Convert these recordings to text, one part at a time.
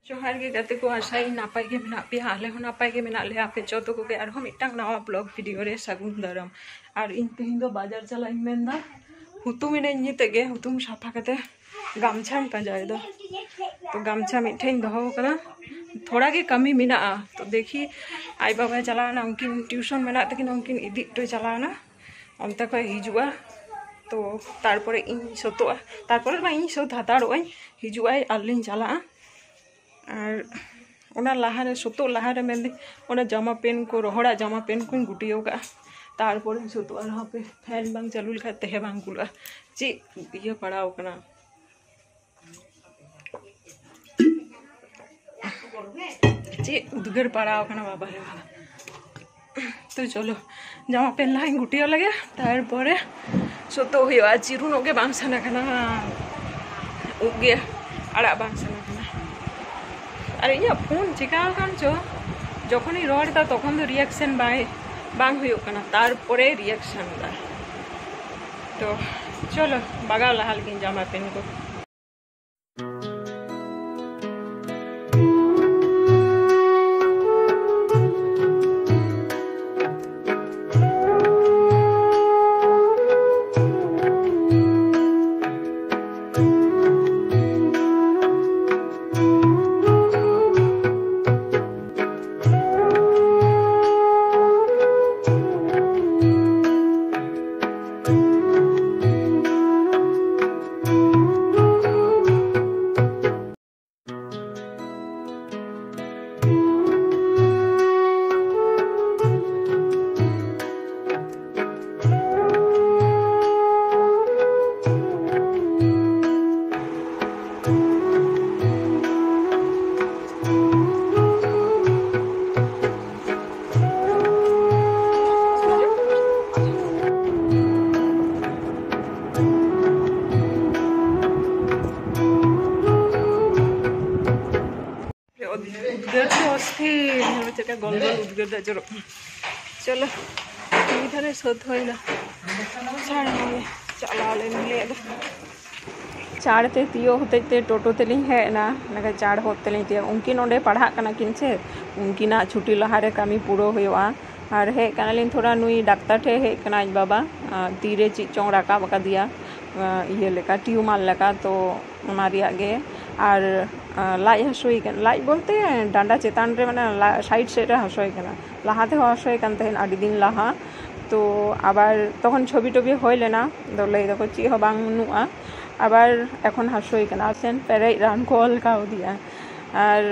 जोहार गे गाते को आशा नापाय गे मेना पे आले हो नापाय गे मेना ले आपे जतो को गे आरो मिटांग नवा ब्लॉग वीडियो रे सागुन दाराम और इन तेहिं दो बाजार चला इन मेंदा हुतुम इने निते गे हुतुम साफा कते गामछाम पंजाय दो तो गामछा मिठेन दोहो कना थोड़ा गे कमी मेना तो देखी आई बाबा चला ना उनकिन ट्यूशन मेना तकिन उनकिन इदी तो चला ना अंत को हिजुआ तो तारपरे इन सतोआ तारपरे बा इन सत हताड़ोय हिजुआय आलिन चला और ओना लहारे सुतो लहारे मेंदी ओना जामा पेन को रोहड़ा जामा पेन को गुटियो का तारपरे सुतो और पे फैन बांग चालू लखा तेहे बांग कुला ची ये पड़ाव कना ची उदगर पड़ाव कना बाबा रे बाबा तो चलो जामा पेन लाइन गुटियो लगे तारपरे सुतो हुआ चिरुन ओगे बांग सना कना उगे आड़ा बांग सना और इन फोन चिका चो जखन रड़ा तखन तो रिएक्शन बांग तारपरे रिएक्शन दा तो चलो बागा लहा लेकिन जामा पेन को गोल गोल उद्गर जरो चलो इधर सद होइना चला ले चाड़ते तियो होते ते टोटो तेलिं हेना नगा चाड़ होते ते उनकिन ओंडे पढ़ा कना किन से उनकिना छुट्टी लहारे कमी पूरो होयोआ और हे कनालिन थोड़ा नुई डाक्टर ठे हे कना आज बाबा तीरे ची चोंग राका बका दिया ये लेका ट्यूमार लेका तो हमारिया गे और लाई हसुई लाई बोलते डांडा चेतान रे माने साइड सेट रे हसुई कना लाहाते हसुई कान तहेन आडी दिन लाहा तो आबार तखन छवि टबि होय लेना तो लई दको ची हो बांग नुआ आबार एखन हसुई कना सेन पेरे रान को अलकाव दिया और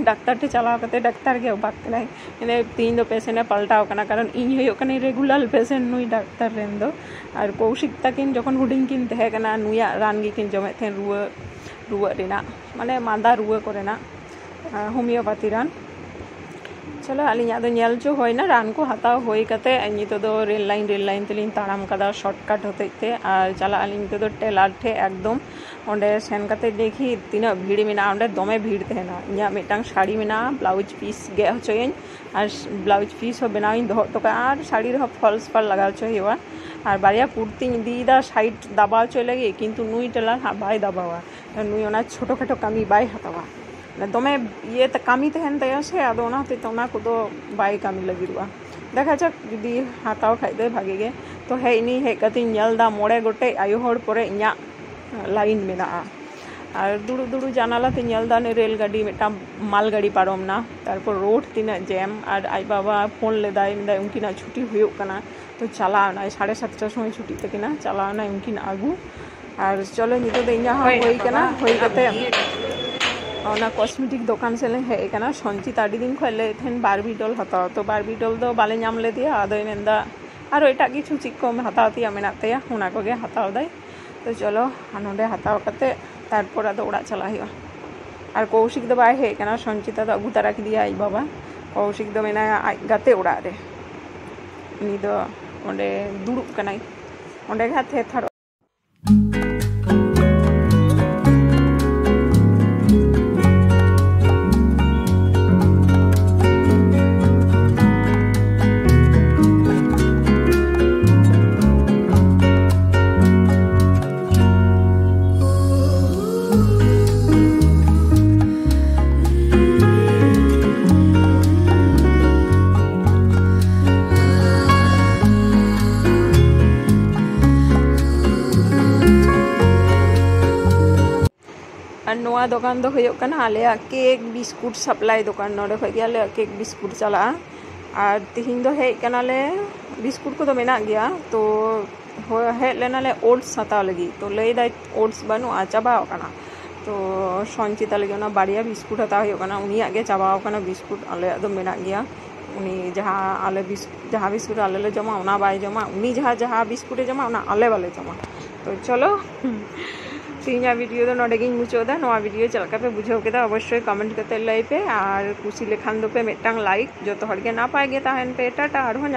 डाक्टर टे चलाव कते डाक्टर के बाक कनाय इने तीन दो पेशेंट पलटाव कना कारण इन होयो कने रेगुलर पेशेंट नुई डाक्टर रेन दो और कौशिक तकिन जखन हुडिंग किन तहे कना नुया रान गी किन जमे थेन रुआ रेना माने मांदा रुआ कोरेना होमियोपैथी रान चलो अलिया दो नेल जो होयना रान को हताव होय कते नितो दो रेल लाइन तेलिन ताड़ाम कदा शॉर्टकट होते ते और चला अलिन नितो दो टेलर ठे एकदम ओंडे सेन कते देखी तीना भीड़ मेना ओंडे दमे भीड़ तेना इया मिटांग साड़ी मेना ब्लाउज पीस गे होचोयन और ब्लाउज पीस हो बनाइन दो तो और साड़ी रे फॉल्स पर लगा होचोयवा और बारिया कुर्ती दीदा साइड दबा चो लगे किंतु नुई टेलर बाय दबावा नुई ओना छोटो खाटो कमी बाय हतावा दमे ये कमी तहन तय से आदो ओनाते तोना को दो बाय कमी लगिरुआ देखा जाक जुदी हाताव खाइ दे भागे गे तो हे इनी हे कति नेल दा मोड़े गोटे आयु होड़ परे इया लाइन मेना और दुड़ु दुड़ु जानाला ते नेल दा ने रेल गाड़ी मेटा माल गाड़ी पारोमना तारपर रोड तिना जैम और आई बाबा फोन लेदाय मेदा उनकिना छुट्टी हुयो कना तो चलाना 7:30 समय छुट्टी तकिना चलाना उनकिन आगू और चलो नितो दे इया होई कना होई कते ओना कॉस्मेटिक दुकान से ले हे कना संचित आडी दिन खले थेन बारबी डॉल हताव तो बारबी डॉल दो बाले नाम ले दिया आदो मेंदा और एटा किछु चिक को हताव तिया मेना तया ओना को गे हताव दाय तो चलो नोंडे हताव कते तारपर आदो ओड़ा चला हिवा और कौशिक दो बाय हे कना संचिता दो अगु तारा किदिया आई बाबा कौशिक दो मेना गाते ओड़ा रे उनी दो ओंडे दुड़ुब कनाई ओंडे गाते थारो और नोआ दुकान दो होयो कना आलेया केक बिस्कुट सप्लाई दुकान नोडे खगे आले केक बिस्कुट चला और तिहिन दो हेज कनाले बिस्कुट को तो मेना गया तो हेज लेनाले ओट्स हताव लगी तो लई दाय ओट्स बनुआ चाबाव कना तो संचिता लगे ना बाड़िया बिस्कुट हताव होयो कना उनिया गे चाबाव कना बिस्कुट आले दो मेना गया उनी जहाँ आले जहाँ बिस्कुट आले ले जमा उना बाय जमा उनी जहाँ बिस्कुटे जमा उना आले वाले जमा तो चलो तीना वीडियो दो नोडे मुचादा नोआ वीडियो चलका पे बुझाव केदा अवश्य कमेंट करते लाई पे और कुसी लेखान दो पे मेटांग लाइक जो तो हड़गे ना पाएगे ताहन पे टाटा और